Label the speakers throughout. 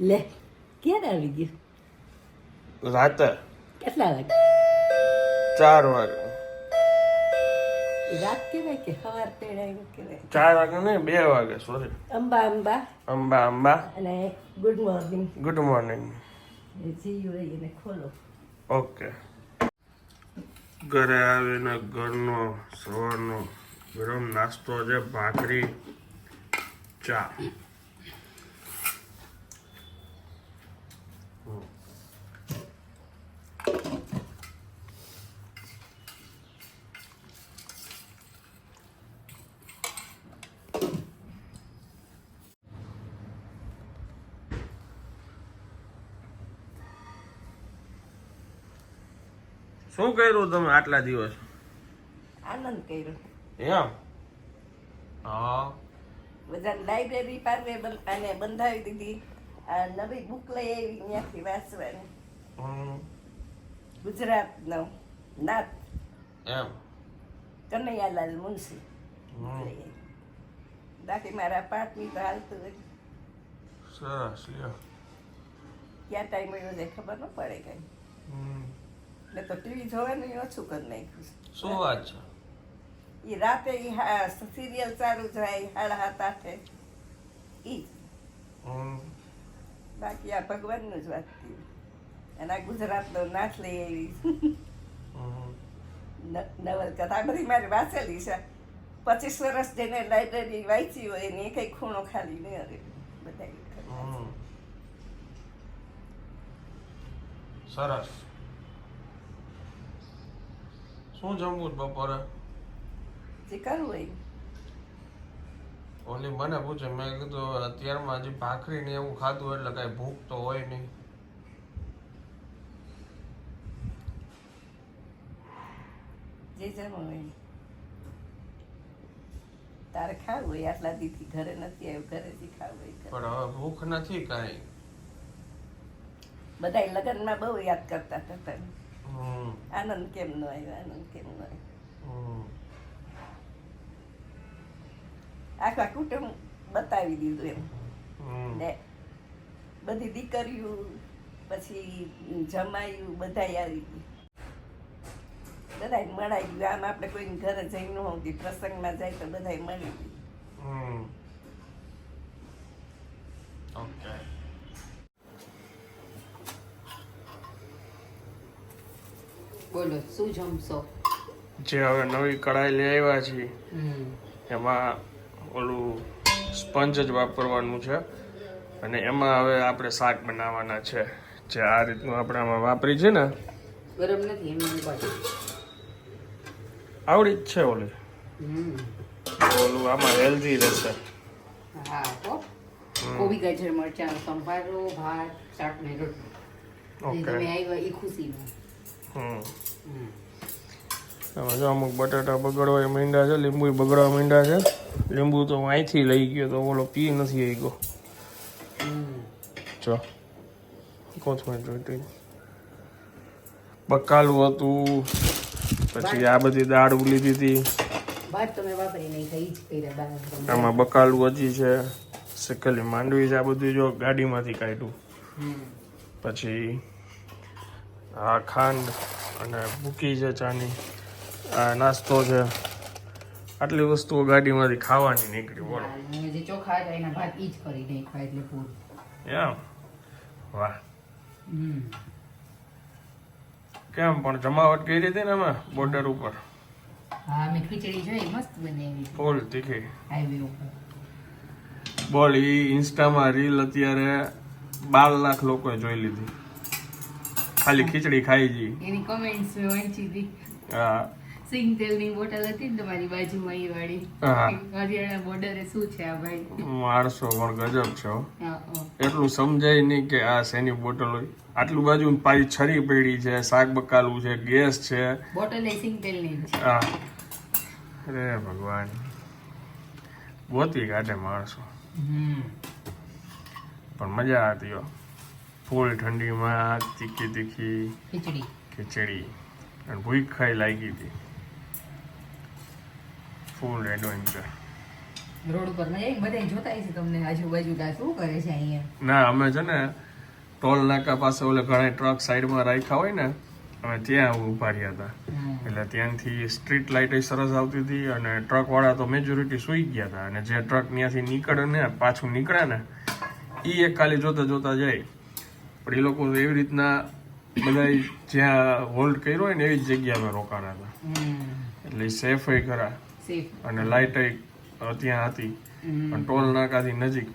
Speaker 1: લે ક્યારે આવી ગયું?
Speaker 2: રાતે
Speaker 1: કેટલા વાગે?
Speaker 2: 4 વાગે.
Speaker 1: રાત કહેવાય કે સવાર તેડાયું કહેવાય?
Speaker 2: 4 વાગે નહીં, 2 વાગે. સોરી.
Speaker 1: અંબા અંબા
Speaker 2: અંબા
Speaker 1: અને ગુડ મોર્નિંગ.
Speaker 2: Good morning.
Speaker 1: જીવ એને ખોલો.
Speaker 2: ઓકે. ઘરે આવીને ઘરનો સવારનો ગરમ નાસ્તો છે, ભાખરી, ચા. શું કર્યું તમે આટલા દિવસ?
Speaker 1: આનંદ કર્યો.
Speaker 2: એમ? હા.
Speaker 1: બધા લાઇબ્રેરી પાર્વેબલ અને બંધાવી દીધી. આ નવી બુક લઈ આવી ત્યાંથી વાંચવાની. ગુજરાતનો નાથ
Speaker 2: એમ
Speaker 1: કનૈયાલાલ મુનશી. બાકી મારા પાઠની તો હાલતું હોય.
Speaker 2: સરસ. લ્યો.
Speaker 1: ક્યાં ટાઈમ મળ્યો છે ખબર ન પડે કઈ. એટલે તો ટીવી જોવાનું ઓછું કરી નાખ્યું.
Speaker 2: શું વાત છે?
Speaker 1: એ રાતે સિરિયલ ચાલુ જાય 7:30 ઈ બાકી આ ભગવાનનું જ વાંચતી. અને આ ગુજરાતનો નાથ લઈ આવી નવલકથા આ બધી મારી વાંચેલી છે. 25 વર્ષ જેને લાઇબ્રેરી વાંચી હોય એને કઈ ખૂણો ખાલી નહીં અરે બધા.
Speaker 2: સરસ. શું જમવું બપોરે?
Speaker 1: જે કરવું હોય.
Speaker 2: ઓલી મને પૂછે, મેં કીધું અત્યારમાં હજી ભાખરી ને એવું ખાધું એટલે કઈ ભૂખ તો હોય નહીં.
Speaker 1: જે જમવું હોય. તારે ખાવું હોય આટલા દીથી ઘરે નથી આવ્યું, ઘરેથી ખાવું હોય.
Speaker 2: પણ હવે ભૂખ નથી કાંઈ.
Speaker 1: બધા લગ્નમાં બહુ યાદ કરતા હતા તને. આનંદ કેમ નો આવ્યો, આનંદ કેમ નો આવ્યો. આખા કુટુંબ બતાવી દીધું એમ. ને બધી દીકરીઓ પછી જમાયું બધા આવી ગયું. બધા મળાઈ ગયું. આમ આપણે કોઈને ઘરે જઈ ન હોતી, પ્રસંગમાં જાય તો બધા મળી ગયું.
Speaker 2: ઓકે.
Speaker 1: બોલો શું જમશો?
Speaker 2: જે હવે નવી કઢાઈ લઈ આવ્યા છીએ એમાં ઓલું સ્પંજ જ વાપરવાનું છે અને એમાં હવે આપણે શાક બનાવવાના છે. જે આ રીતનું આપણે આમાં વાપરી છે ને,
Speaker 1: ગરમ નથી એમ
Speaker 2: આવડી જ છે ઓલી. ઓલું આમાં હેલ્ધી રહેશે.
Speaker 1: હા તો કોબી ગાજર મરચાં સંભારો ભાત શાક ને રોટલી.
Speaker 2: ઓકે.
Speaker 1: તમે આવ્યા એ ખુશીમાં.
Speaker 2: હવે જો અમુક બટાટા બગડવા માંડ્યા છે, લીંબુ બગડવા માંડ્યા છે. લીંબુ તો હું અહીંથી લઈ ગયો તો ઓલો પી નથી આવી ગયો. જો કોથમીર જોઈતી, બકાલું હતું, પછી આ બધી દાળ લીધી હતી.
Speaker 1: ભાત તમે વાપરી નહીં ખાઈ જ કર્યા.
Speaker 2: આમાં બકાલું હજી છે, શેકેલી માંડવી છે. આ બધું જો ગાડીમાંથી કાઢ્યું. પછી આ ખાંડ અને ભૂકી છે ચાની. આ નાસ્તો છે. આટલી વસ્તુઓ ગાડીમાંથી ખાવાની નીકળી. બોલો.
Speaker 1: જે ચોખા હતા એના ભાત ઈ જ કરી નાખ્યા એટલે પૂરું.
Speaker 2: એમ? વાહ. કેમ પણ જમાવટ કરી હતી ને અમે બોર્ડર ઉપર?
Speaker 1: હા મેં ખીચડી જોઈ મસ્ત બનાવી.
Speaker 2: ફૂલ તીખી.
Speaker 1: હાઈવે ઉપર.
Speaker 2: બોલ ઈ ઇન્સ્ટામાં રીલ અત્યારે 12 લાખ લોકોએ જોઈ લીધી. ખાલી ખીચડી ખાઈ જી.
Speaker 1: એની કમેન્ટ્સ મેં વાંચી હતી.
Speaker 2: હા.
Speaker 1: સિંગ તેલની બોટલ હતી ને તમારી બાજુમાં એ વાળી.
Speaker 2: હા.
Speaker 1: હરિયાણા બોર્ડરે શું છે આ ભાઈ?
Speaker 2: માણસો પણ ગજબ છે હો.
Speaker 1: હા.
Speaker 2: એટલું સમજાય નહીં કે આ શેની બોટલ હોય. આટલું બાજુ પાછી છરી પડી છે, શાક બકાલું છે, ગેસ છે.
Speaker 1: બોટલ એ સિંગ તેલની છે.
Speaker 2: હા. અરે ભગવાન, ગોતી કાઢે માણસો. પણ મજા હતી હો. ફૂલ ઠંડીમાં તીખી તીખી ખીચડી અને ભૂખ ખાઈ લાગી હતી. ફૂલ એડવેન્ચર.
Speaker 3: રોડ ઉપર મજા આવી બધા જોતા છે તમને આજુબાજુ શું કરે છે અહીંયા.
Speaker 2: ના અમે છે ને ટોલ નાકા પાસે ઓલે ઘણા ટ્રક સાઈડમાં રાખ્યા હોય ને અમે ત્યાં ઊભા રહ્યા હતા. એટલે ત્યાંથી સ્ટ્રીટ લાઇટ સરસ આવતી હતી અને ટ્રક વાળા તો મેજોરિટી સુઈ ગયા હતા અને જે ટ્રક ત્યાંથી નીકળે ને પાછું નીકળે ને એ એક ખાલી જોતા જોતા જાય. પણ એ લોકો એવી રીતના બધા જ્યાં હોલ્ડ કર્યો હોય ને એવી જ જગ્યામાં રોકાણા હતા. એટલે સેફ ખરા અને લાઇટ ત્યાં હતી પણ ટોલ નાકાથી નજીક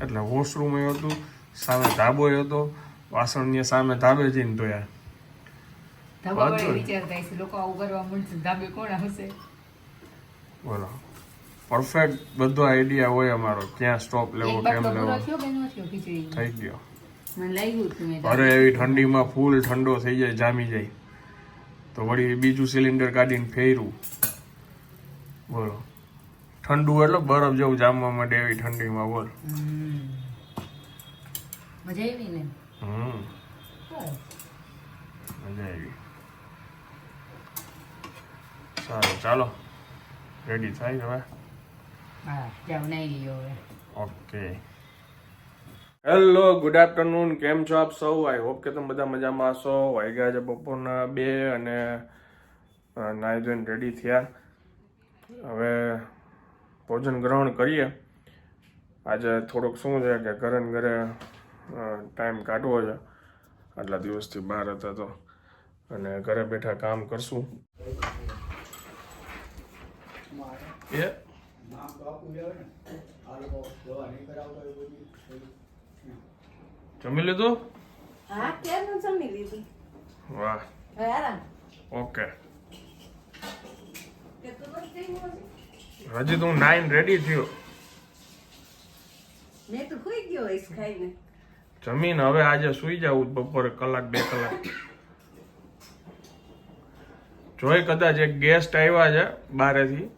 Speaker 2: એટલે વોશરૂમ એ હતું, સામે ધાબો હતો, વાસણ સામે ધાબે જઈને ધોયા. બોલો પરફેક્ટ બધો આઈડિયા હોય અમારો ક્યાં સ્ટોપ લેવો કેમ લેવો. થઈ ગયો. અરે એવી ઠંડીમાં ફૂલ ઠંડો થઈ જાય જામી જાય તો વળી બીજું સિલિન્ડર કાઢીને ફેર્યું. બોલો ઠંડુ એટલે બરફ જેવું જામવા માંડે એવી ઠંડીમાં. બોલ
Speaker 3: મજા આવી ને.
Speaker 2: મજા આવી. સારું ચાલો રેડી થાય હવે. ઓકે હેલો ગુડ આફ્ટરનૂન, કેમ છો આપ સૌ? આઈ હોપ કે તમે બધા મજામાં હશો. વાગ્યા છે બપોરના 2 અને નાહી ધોઈને રેડી થયા. હવે ભોજન ગ્રહણ કરીએ. આજે થોડુંક શું છે કે ઘરે ને ઘરે ટાઈમ કાઢવો છે. આટલા દિવસથી બહાર હતા તો અને ઘરે બેઠા કામ કરશું. જમી લીધું?
Speaker 1: હા ક્યારનું જમી લીધું.
Speaker 2: વાહ ઓકે. હજી તો હું નાઈને રેડી થયો.
Speaker 1: મેં તો સુઈ ગયો હોઈશ ખાઈને.
Speaker 2: જમીન હવે આજે સુઈ જાવું બપોરે 1-2 કલાક. જોઈ કદાચ એક ગેસ્ટ આવ્યા છે બારેથી,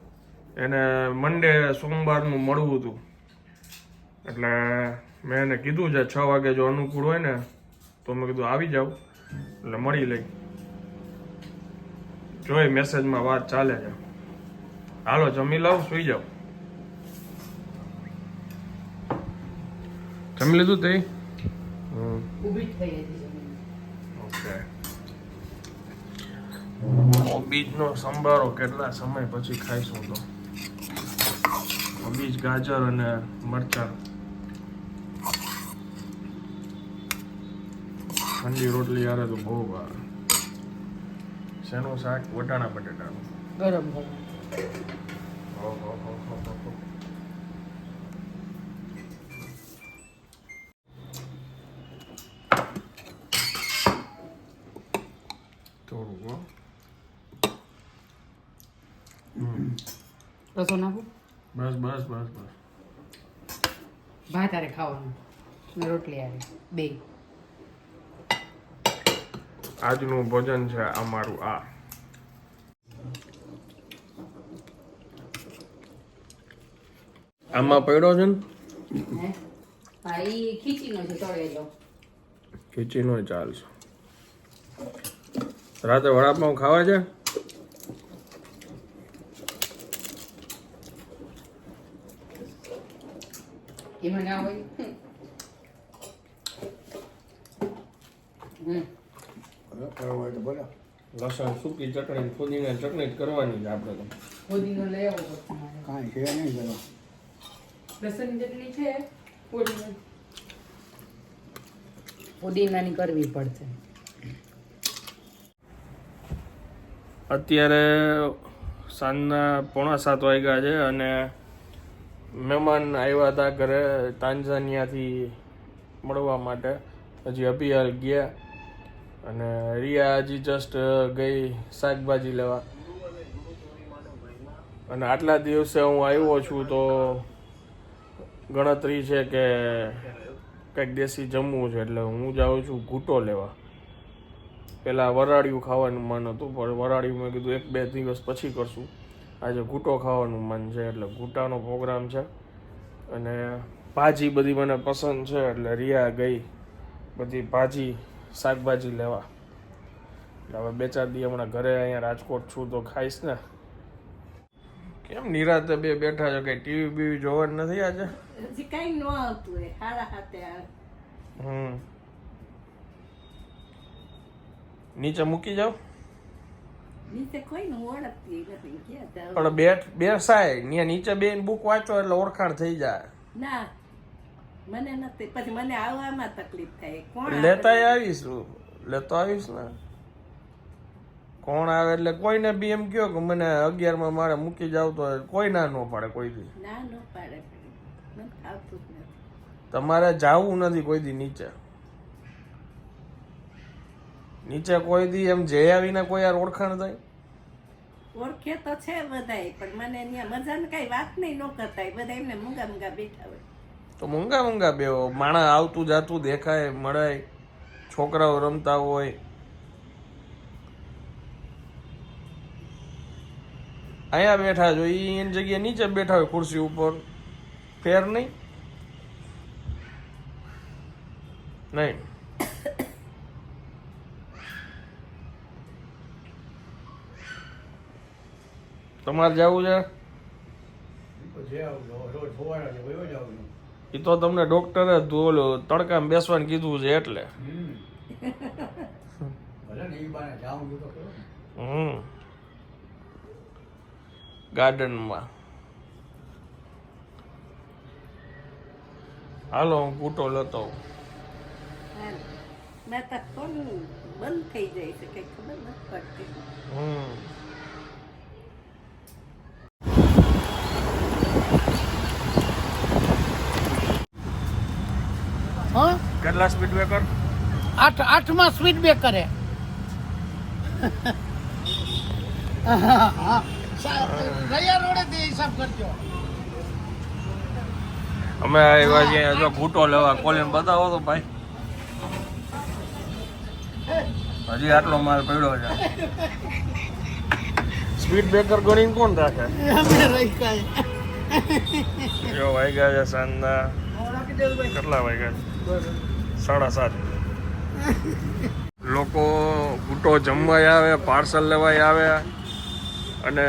Speaker 2: એને મંડે સોમવારનું મળવું હતું એટલે મેં એને કીધું છે 6 વાગે જો અનુકૂળ હોય ને તો મેં કીધું આવી જાવ એટલે મળી લઈ. જોઈ મેસેજમાં વાત ચાલે છે. હાલો જમી લઉં, સુઈ જાવ. જમી લીધું તે? ઓકે. બીજનો સંભારો કેટલા સમય પછી ખાઈશું તો. બીજ, ગાજર અને મરચાં. ઠંડી રોટલી યારે તો બહુ ભાવે. શેનું શાક? વટાણા બટેટાનું.
Speaker 3: ગરમ
Speaker 2: થોડું
Speaker 3: રસો નાખું.
Speaker 2: બસ બસ બસ બસ.
Speaker 3: ભાત આરે ખાવાનું, રોટલી આરે બે.
Speaker 2: આજનું ભોજન છે અમારું આ. આમાં પડ્યો છે ને?
Speaker 3: હા ઈ ખીચીનો છે તળેલો.
Speaker 2: ખીચીનો ચાલશે. રાતે વડાપાઉં ખાવા છે?
Speaker 3: એમાં ના હોય.
Speaker 2: લસણ સૂકી ચટણી, ફુદીના ચટણી જ કરવાની છે આપણે તો.
Speaker 3: ફુદીનો લઈ આવો પડશે મારે.
Speaker 4: કાંઈ છે નહીં કરો.
Speaker 3: લસણની ચટણી છે, ફુદીનાની કરવી પડશે.
Speaker 2: અત્યારે સાંજના 6:45 વાગ્યા છે અને મહેમાન આવ્યા હતા ઘરે તાંઝાનિયાથી મળવા માટે. હજી અભિયાલ ગયા અને રિયા હજી જસ્ટ ગઈ શાકભાજી લેવા. અને આટલા દિવસે હું આવ્યો છું તો ગણતરી છે કે કંઈક દેશી જમવું છે એટલે હું જાઉં છું ઘૂંટો લેવા. પહેલાં વરાળિયું ખાવાનું મન હતું પણ વરાળિયું મેં કીધું 1-2 દિવસ પછી કરશું. આજે ઘૂંટો ખાવાનું મન છે એટલે ઘૂંટાનો પ્રોગ્રામ છે. અને ભાજી બધી મને પસંદ છે એટલે રિયા ગઈ બધી ભાજી શાકભાજી લેવા. એટલે હવે 2-4 દી હમણાં ઘરે અહીંયા રાજકોટ છું તો ખાઈશ ને. કેમ નિરાતે બે બેઠા છો? કઈ ટીવી બીવી જોવાનું નથી આજે?
Speaker 1: હજી કઈ ન આવતું હોય હારા હાથે આવે.
Speaker 2: નીચે મૂકી જાઓ.
Speaker 1: નીચે કોઈનું ઓળખતી નથી ક્યાં જાવ.
Speaker 2: પણ બેસાય ત્યાં નીચે બેન બુક વાંચો એટલે ઓળખાણ થઈ જાય.
Speaker 1: ના મને નથી, પછી મને આવવામાં તકલીફ થાય. કોણ
Speaker 2: લેતા આવીશું, લેતો આવીશ ને. કોણ આવે એટલે કોઈને બી એમ કયો કે મને 11 મારે મૂકી જાવ તો કોઈ ના ન પાડે કોઈ દી.
Speaker 1: ના ન પાડે, મને આવતું જ નથી.
Speaker 2: તમારે જાવું નથી કોઈ દી નીચે. નીચે કોઈ દી એમ જઈ આવીને કોઈ યાર ઓળખાણ થાય?
Speaker 1: ઓળખે તો છે બધાય, પણ મને અહીંયા મજાને કઈ વાત નહીં ન કરતા હોય. બધા એમને મૂંગા મૂંગા બેઠા હોય.
Speaker 2: તો મૂંગા બેહો. માણસ આવતું જાતું દેખાય, મળાય, છોકરાઓ રમતા હોય. અહીંયા બેઠા જો એની જગ્યાએ નીચે બેઠા હોય ખુરશી ઉપર. ફેર નહીં નહીં. તમારે જવું છે? એ તો તમને ડોક્ટરે ઓલું તડકામાં બેસવાનું કીધું છે એટલે. ગાર્ડનમાં હાલો હું કૂટો લેતો.
Speaker 1: મેં તો કોણ બંધ થઈ જાય છે કઈ ખબર નથી પડતી.
Speaker 2: કેટલા સ્પીડ બ્રેકર?
Speaker 4: 8માં સ્પીડ બ્રેકર હે. રૈયા રોડે તે હિસાબ કરજો.
Speaker 2: અમે આવ્યા છીએ જો ઘૂંટો લેવા. કોલીને બતાવો તો ભાઈ. હજી આટલો માલ પડ્યો છે. સ્પીડ બ્રેકર ગણીને કોણ રાખે? જો વાગ્યા છે સાંજના કેટલા વાગ્યા છે? 7:30. લોકો ઘૂંટો જમવાય આવે, પાર્સલ લેવાય આવે, અને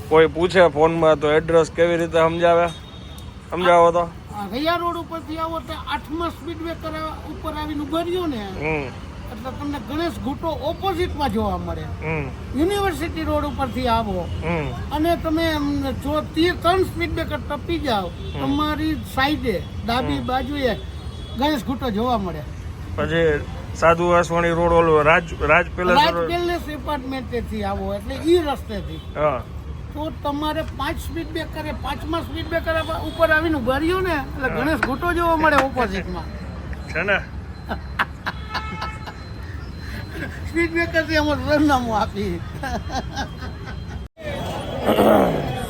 Speaker 2: કોઈ પૂછે ફોનમાં તો એડ્રેસ કેવી રીતે સમજાવો તો.
Speaker 4: રૈયા રોડ ઉપરથી આવો તો 8માં સ્પીડ બ્રેકર ઉપર આવીને ઉભા રહ્યો ને એટલે તમને ગણેશ ઘૂંટો ઓપોઝિટમાં જોવા મળે. યુનિવર્સિટી રોડ ઉપરથી આવો અને તમે જો 3 સ્પીડ બ્રેકર ટપી જાઓ, તમારી સાઈડે ડાબી બાજુએ ગણેશ ઘૂંટો જોવા મળે.
Speaker 2: પછી સાધુ વાસવાણી રોડ ઓલો રાજ પેલેસ
Speaker 4: એપાર્ટમેન્ટથી આવો એટલે ઈ રસ્તેથી તો તમારે 5 સ્પીડ બ્રેકર 5માં સ્પીડ બ્રેકર ઉપર આવીને ઉભા રહ્યો ને એટલે ગણેશ ઘૂંટો જોવા મળે ઓપોઝિટમાં
Speaker 2: છે ને.
Speaker 4: સ્પીડ બ્રેકર થી અમારું સરનામું આપી.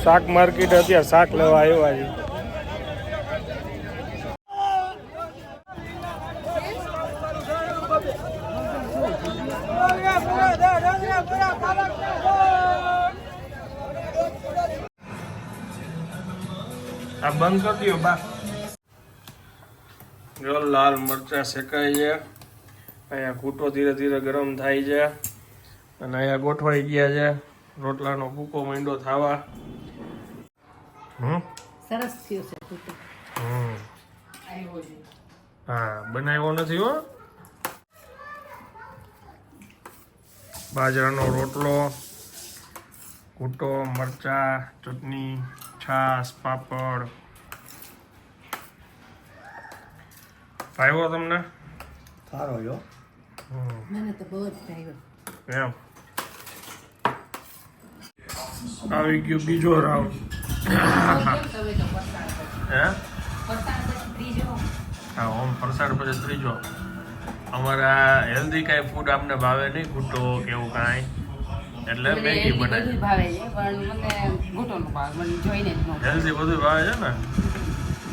Speaker 2: શાક માર્કેટ અત્યારે શાક લેવા આવ્યા છે. આ બંધ કરી દો બા. જો લાલ મરચા શેકાય છે. અહીંયા ઘૂંટો ધીરે ધીરે ગરમ થાય છે અને અહીંયા ગોઠવાઈ ગયા છે. રોટલાનો ભૂકો માંડો થવા.
Speaker 1: સરસ થયો છે ઘૂંટો.
Speaker 2: હા બનાવ્યો નથી હો. બાજરાનો રોટલો, ઘૂંટો, મરચા, ચટણી, છાશ, પાપડ. ભાવ્યો તમને?
Speaker 4: સારો જો.
Speaker 1: મને તો બહુ જ ભાવ્યો.
Speaker 2: એમ આવી ગયો બીજો રાઉન્ડ. હે હા ઓમ ફરસાણ પછી ત્રીજો. અમારા હેલ્ધી કાંઈ ફૂડ આપને ભાવે નહીં, ઘૂંટો કે એવું કાંઈ, એટલે મેગી બનાવી. હેલ્ધી બધું ભાવે છે ને.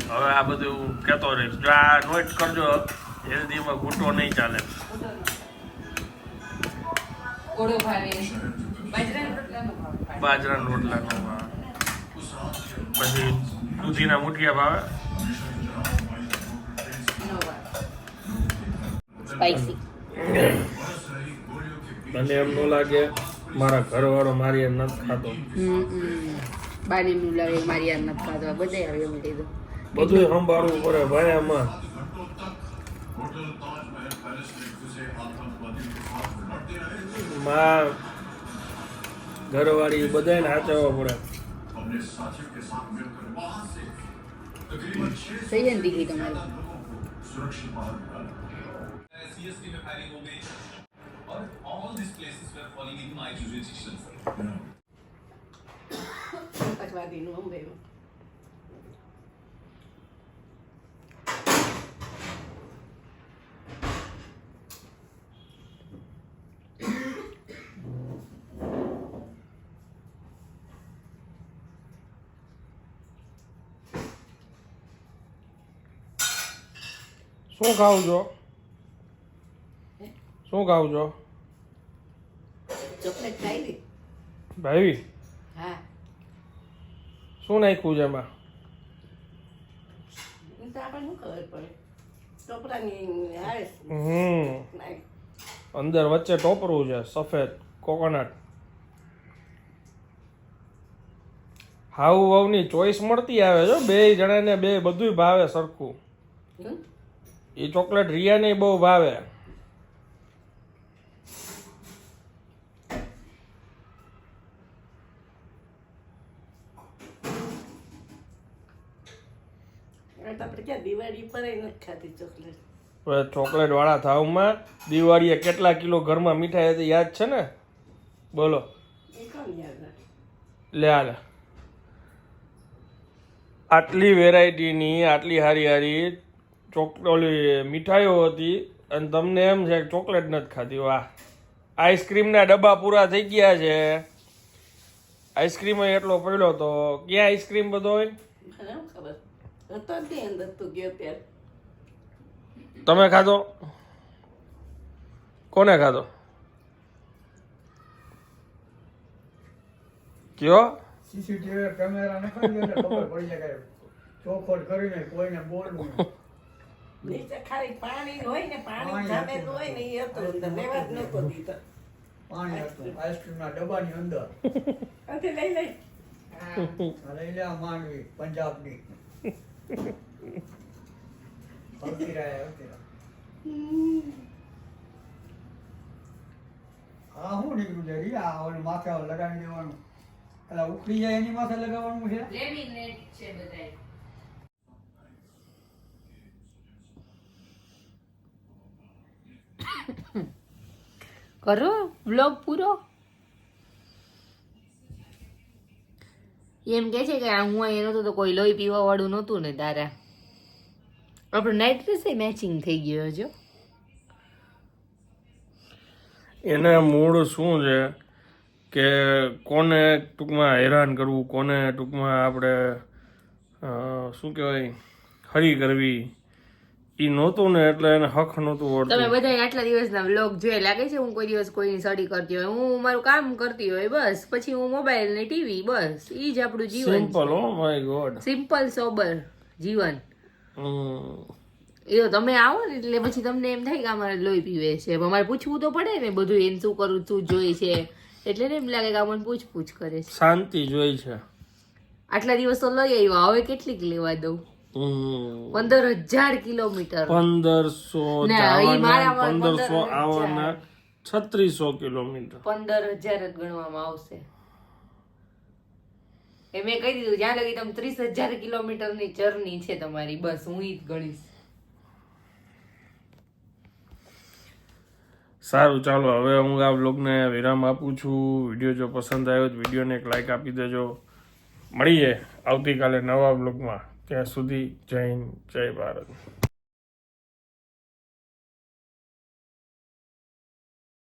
Speaker 2: હવે આ બધું કહેતો રહીશ. જો આ નોટ કરજો, હેલ્ધીમાં ઘૂંટો નહીં ચાલે. બાજરાના રોટલાનો ભાવે, પછી દૂધીના મુઠિયા ભાવે.
Speaker 3: સ્પાઈસી.
Speaker 2: મને એમ ન લાગે મારા ઘરવાળો મારી હારે નથી ખાતો.
Speaker 3: બારીનું લાવે મારી યાર નથી ખાતો બધે આવે એમ લીધું
Speaker 2: બધું સંભાળવું પડે ભાઈ આમાં. માં ઘરવાળી બધાને સાચવવા પડે.
Speaker 3: થઈ જાય ને દીકરી તમારી
Speaker 1: પંકજવાદીનું અંબેનું
Speaker 2: શું ખાવ છો? શું ખાવ છો
Speaker 1: ચોકલેટ ખાઈ લી
Speaker 2: ભાઈ?
Speaker 1: હા
Speaker 2: શું નાખ્યું છે એમાં?
Speaker 1: એ તો આપણને શું ખબર પડે ચોપડાની આવે નાખ.
Speaker 2: અંદર વચ્ચે ટોપરું છે સફેદ કોકોનટ. હાવ વાવની ચોઈસ મળતી આવે છે બે જણાને, બે બધું ભાવે સરખું.
Speaker 1: હમ?
Speaker 2: એ ચોકલેટ રિયાને બહુ ભાવે.
Speaker 1: હવે તો આપણે ક્યાં દિવાળી પર નથી ખાતી ચોકલેટ.
Speaker 2: હવે ચોકલેટ વાળા થાવમાં દિવાળીએ કેટલા કિલો ઘરમાં મીઠાઈ હતી યાદ છે ને? બોલો.
Speaker 1: એ કોણ યાદ રાખે?
Speaker 2: લે હાલે આટલી વેરાયટીની આટલી હારી હારી ઓલી મીઠાઈઓ હતી અને તમને એમ છે કે ચોકલેટ નથી ખાતી. વાહ! આઈસ્ક્રીમના ડબ્બા પૂરા થઈ ગયા છે. આઈસ્ક્રીમ એટલો પડ્યો તો ક્યાં આઈસ્ક્રીમ બધો હોય?
Speaker 1: મને શું ખબર હતો જ નહીં અંદર તું ગયો ત્યારે.
Speaker 2: તમે ખાધો? કોને ખાધો કયો?
Speaker 5: સીસીટીવી કેમેરા નખાવી દો એટલે ખબર પડી જાય કે ચોખવટ કરીને કોઈને બોલવું નહીં.
Speaker 1: નીચે ખાલી પાણી હોય ને પાણી
Speaker 5: પાણી
Speaker 1: જામેલું હોય ને એ હતું અંદર લેવા જ નતો દીધો.
Speaker 5: પાણી હતું આઈસ્ક્રીમના ડબ્બાની અંદર.
Speaker 1: અંતે લઈ લઈ
Speaker 5: આ લઈ લે આ માંડવી પંજાબની. હલતી રહે હલતી રહે. આ શું નીકળ્યું છે રિયા? ઓલું માથે લગાવી દેવાનું, એટલે ઉખડી જાય એની માથે લગાવવાનું છે.
Speaker 3: લેમિનેટ છે બધાય કરો વ્લોગ પૂરો. એમ કે છે કે હું અહીંયા નહોતો તો કોઈ લોહી પીવા વાળું નહોતું ને તારા. આપણો નાઇટ ડ્રેસ મેચિંગ થઈ ગયો જો.
Speaker 2: એને મૂળ શું છે કે કોને ટૂંકમાં હેરાન કરવું, કોને ટૂંકમાં આપણે શું કહેવાય હરી કરવી એ નહોતું ને એટલે એને હક નહોતું
Speaker 3: તમે
Speaker 2: હોતું.
Speaker 3: બધા આટલા દિવસના વ્લોગ જોઈ લાગે છે હું કોઈ દિવસ કોઈની સ્ટડી કરતી હોય, હું મારું કામ કરતી હોય બસ, પછી હું મોબાઈલ ને ટીવી બસ, ઈ જ આપણું જીવન.
Speaker 2: Simple. Oh my God.
Speaker 3: Simple sober જીવન. એ તો તમે આવો ને એટલે પછી તમને એમ થાય કે અમારે લોહી પીવે છે, અમારે પૂછવું તો પડે ને બધું એને શું કરું શું જોઈ છે, એટલે ને એમ લાગે કે અમને પૂછ કરે છે.
Speaker 2: શાંતિ જોઈ છે.
Speaker 3: આટલા દિવસ તો લઈ આવ્યા, હવે કેટલીક લેવા દઉં? 15,000 કિલોમીટર.
Speaker 2: 1500
Speaker 3: ના, ઈ મારા
Speaker 2: 1500 આવવાના 3600 કિલોમીટર.
Speaker 3: 15,000 જ ગણવામાં આવશે. એ મેં કહી દીધું જ્યાં લગી તમે 30,000 કિલોમીટરની જર્ની છે તમારી, બસ હું ઈ જ ગણીશ.
Speaker 2: સારું, ચાલો હવે હું આ વ્લોગને વિરામ આપું છું. વિડીયો જો પસંદ આવ્યો તો વિડીયોને એક લાઈક આપી દેજો. મળીએ આવતીકાલે નવા વ્લોગમાં. ત્યાં સુધી જય હિન્દ, જય ભારત.